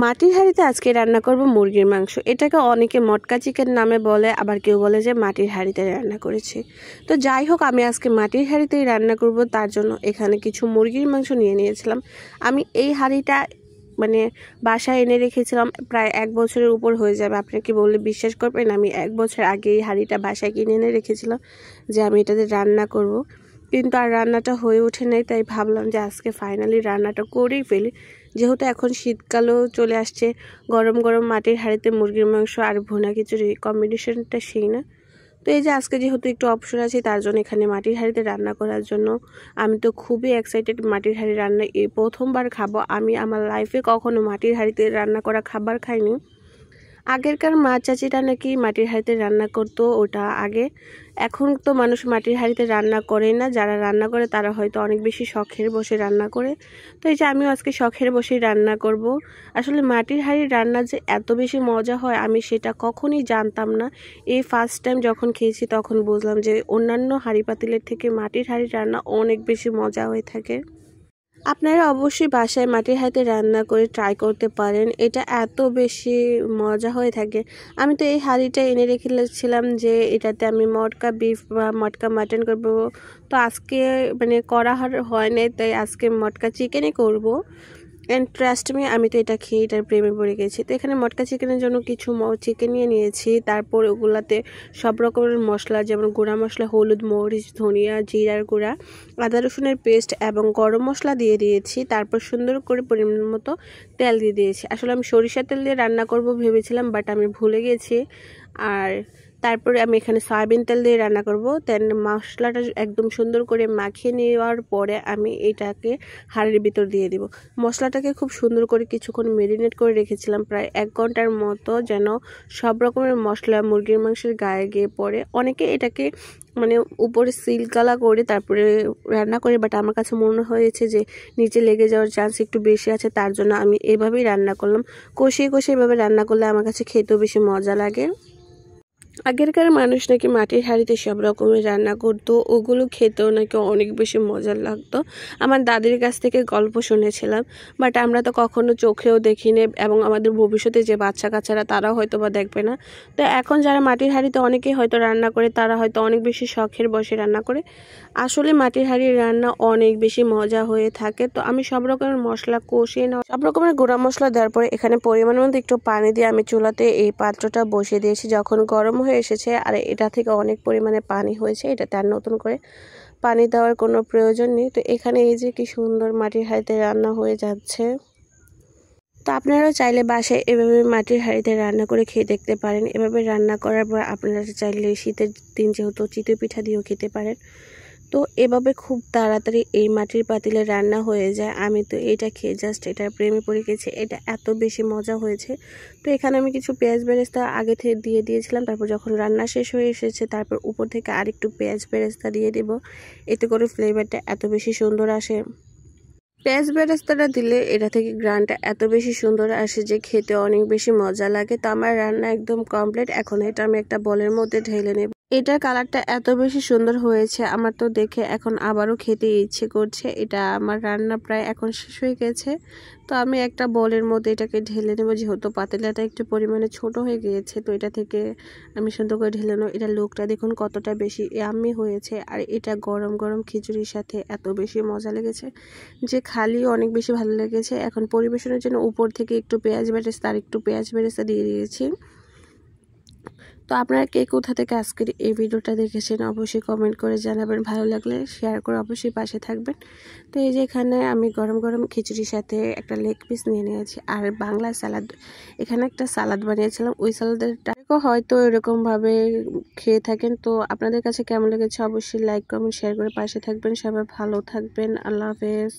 মাটির হাঁড়িতে আজকে রান্না করব মুরগির মাংস। এটাকে অনেকে মটকা চিকেন নামে বলে, আবার কেউ বলে যে মাটির হাঁড়িতে রান্না করেছে। তো যাই হোক, আমি আজকে মাটির হাঁড়িতেই রান্না করব। তার জন্য এখানে কিছু মুরগির মাংস নিয়ে নিয়েছিলাম। আমি এই হাঁড়িটা বাসায় এনে রেখেছিলাম, প্রায় 1 বছরের উপর হয়ে যাবে। আপনি কি বললে বিশ্বাস করবেন? আমি 1 বছর আগে এই হাঁড়িটা বাসায় কিনে এনে রেখেছিলাম যে আমি এটাতে রান্না করব, কিন্তু আর রান্নাটা হয়ে ওঠে নাই। তাই ভাবলাম যে আজকে ফাইনালি রান্নাটা করেই ফেলি, যেহেতু এখন শীতকালও চলে আসছে। গরম গরম মাটির হাঁড়িতে মুরগির মাংস আর ভুনা খিচুড়ি কম্বিনেশনটা সেই না? তো এই যে আজকে যেহেতু একটু অপশন আছে, তার জন্য এখানে মাটির হাঁড়িতে রান্না করার জন্য আমি তো খুবই এক্সাইটেড। মাটির হাঁড়ি রান্না এই প্রথমবার খাবো। আমি আমার লাইফে কখনো মাটির হাঁড়িতে রান্না করা খাবার খাইনি। আগেরকার মা চাচিরা নাকি মাটির হাঁড়িতে রান্না করতো, ওটা আগে। এখন তো মানুষ মাটির হাঁড়িতে রান্না করে না। যারা রান্না করে তারা হয়তো অনেক বেশি শখের বসে রান্না করে। তো এই যে আমিও আজকে শখের বসেই রান্না করব। আসলে মাটির হাঁড়ির রান্না যে এত বেশি মজা হয় আমি সেটা কখনই জানতাম না। এই ফার্স্ট টাইম যখন খেয়েছি তখন বুঝলাম যে অন্যান্য হাঁড়ি পাতিলের থেকে মাটির হাঁড়ির রান্না অনেক বেশি মজা হয়ে থাকে। আপনারা অবশ্যই বাসায় মাটির হাঁড়িতে রান্না করে ট্রাই করতে পারেন, এটা এত বেশি মজা হয়ে থাকে। আমি তো এই হাঁড়িটা এনে রেখেছিলাম যে এটাতে আমি মটকা বিফ বা মটকা মাটন করব। তো আজকে করা হয় নাই, তাই আজকে মটকা চিকেনই করব। অ্যান্ড ট্রাস্ট মি, আমি তো এটা খেয়ে এটার প্রেমে পড়ে গেছি। তো এখানে মটকা চিকেনের জন্য কিছু চিকেন নিয়ে নিয়েছি। তারপর ওগুলাতে সব রকমের মশলা, যেমন গুঁড়া মশলা, হলুদ, মরিচ, ধনিয়া, জিরার গুঁড়া, আদা রসুনের পেস্ট এবং গরম মশলা দিয়ে দিয়েছি। তারপর সুন্দর করে পরিমাণ মতো তেল দিয়ে দিয়েছি। আসলে আমি সরিষার তেল দিয়ে রান্না করব ভেবেছিলাম, বাট আমি ভুলে গেছি। আর তারপরে আমি এখানে সয়াবিন তেল দিয়ে রান্না করব। দেন মশলাটা একদম সুন্দর করে মাখিয়ে নেওয়ার পরে আমি এটাকে হাঁড়ির ভিতর দিয়ে দিব। মশলাটাকে খুব সুন্দর করে কিছুক্ষণ মেরিনেট করে রেখেছিলাম, প্রায় 1 ঘন্টার মতো, যেন সব রকমের মশলা মুরগির মাংসের গায়ে গিয়ে পড়ে। অনেকে এটাকে উপরে সিলকালা করে তারপরে রান্না করে, বাট আমার কাছে মনে হয়েছে যে নিচে লেগে যাওয়ার চান্স একটু বেশি আছে, তার জন্য আমি এভাবেই রান্না করলাম। কষিয়ে কষিয়ে এভাবে রান্না করলে আমার কাছে খেতেও বেশি মজা লাগে। আগেরকার মানুষ নাকি মাটির হাঁড়িতে সব রকমের রান্না করতো, ওগুলো খেতেও নাকি অনেক বেশি মজার লাগতো। আমার দাদির কাছ থেকে গল্প শুনেছিলাম, বাট আমরা তো কখনো চোখেও দেখিনি, এবং আমাদের ভবিষ্যতে যে বাচ্চা কাচ্চারা তারাও হয়তো বা দেখবে না। তো এখন যারা মাটির হাঁড়িতে অনেকেই হয়তো রান্না করে, তারা হয়তো অনেক বেশি শখের বসে রান্না করে। আসলে মাটির হাঁড়ির রান্না অনেক বেশি মজা হয়ে থাকে। তো আমি সব রকমের মশলা কষিয়ে নেওয়া, সব রকমের গুঁড়া মশলা দেওয়ার পরে এখানে পরিমাণ মতো একটু পানি দিয়ে আমি চুলাতে এই পাত্রটা বসিয়ে দিয়েছি। যখন গরম হয়ে এসেছে আর এটা থেকে অনেক পরিমাণে পানি হয়েছে, এটাতে আর নতুন করে পানি দেওয়ার কোনো প্রয়োজন নেই। তো এখানে এই যে কি সুন্দর মাটির হাঁড়িতে রান্না হয়ে যাচ্ছে। তো আপনারাও চাইলে বাসায় এভাবে মাটির হাঁড়িতে রান্না করে খেয়ে দেখতে পারেন। এভাবে রান্না করার পর আপনারা চাইলে শীতের দিন যেহেতু চিতই পিঠা দিয়েও খেতে পারেন। তো এভাবে খুব তাড়াতাড়ি এই মাটির পাতিলে রান্না হয়ে যায়। আমি তো এটা খেয়ে জাস্ট এটার প্রেমে পড়ে গেছি, এটা এত বেশি মজা হয়েছে। তো এখানে আমি কিছু পেঁয়াজ বেরেস্তা আগে থেকে দিয়ে দিয়েছিলাম। তারপর যখন রান্না শেষ হয়ে এসেছে তারপর উপর থেকে আরেকটু পেঁয়াজ বেরেস্তা দিয়ে দেব, এতে করে ফ্লেভারটা এত বেশি সুন্দর আসে। পেঁয়াজ বেরেস্তাটা দিলে এটা থেকে গ্রানটা এত বেশি সুন্দর আসে যে খেতে অনেক বেশি মজা লাগে। তো আমার রান্না একদম কমপ্লিট। এখন এটা আমি একটা বলের মধ্যে ঢেলে নেব। এটার কালারটা এত বেশি সুন্দর হয়েছে, আমার তো দেখে এখন আবারও খেতে ইচ্ছে করছে। এটা আমার রান্না প্রায় এখন শেষ হয়ে গেছে। তো আমি একটা বলের মধ্যে এটাকে ঢেলে নেব, যেহেতু পাতিলাটা একটু পরিমাণে ছোট হয়ে গিয়েছে। তো এটা থেকে আমি সুন্দর করে ঢেলে নেব। এটা লুকটা দেখুন কতটা বেশি ইয়াম্মি হয়েছে, আর এটা গরম গরম খিচুড়ির সাথে এত বেশি মজা লেগেছে যে খালিও অনেক বেশি ভালো লেগেছে। এখন পরিবেশনের জন্য উপর থেকে একটু পেঁয়াজ বেরেস্তা দিয়ে দিয়েছি। তো আপনারা কে কোথা থেকে আজকের এই ভিডিওটা দেখেছেন অবশ্যই কমেন্ট করে জানাবেন। ভালো লাগলে শেয়ার করে অবশ্যই পাশে থাকবেন। তো এই যে এখানে আমি গরম গরম খিচুড়ির সাথে একটা লেগ পিস নিয়ে নিয়েছি, আর বাংলা সালাদ, এখানে একটা সালাদ বানিয়েছিলাম। ওই সালাদটা হয়তো এরকমভাবে খেয়ে থাকেন। তো আপনাদের কাছে কেমন লেগেছে অবশ্যই লাইক কমেন্ট শেয়ার করে পাশে থাকবেন। সবাই ভালো থাকবেন। আল্লাহ হাফেজ।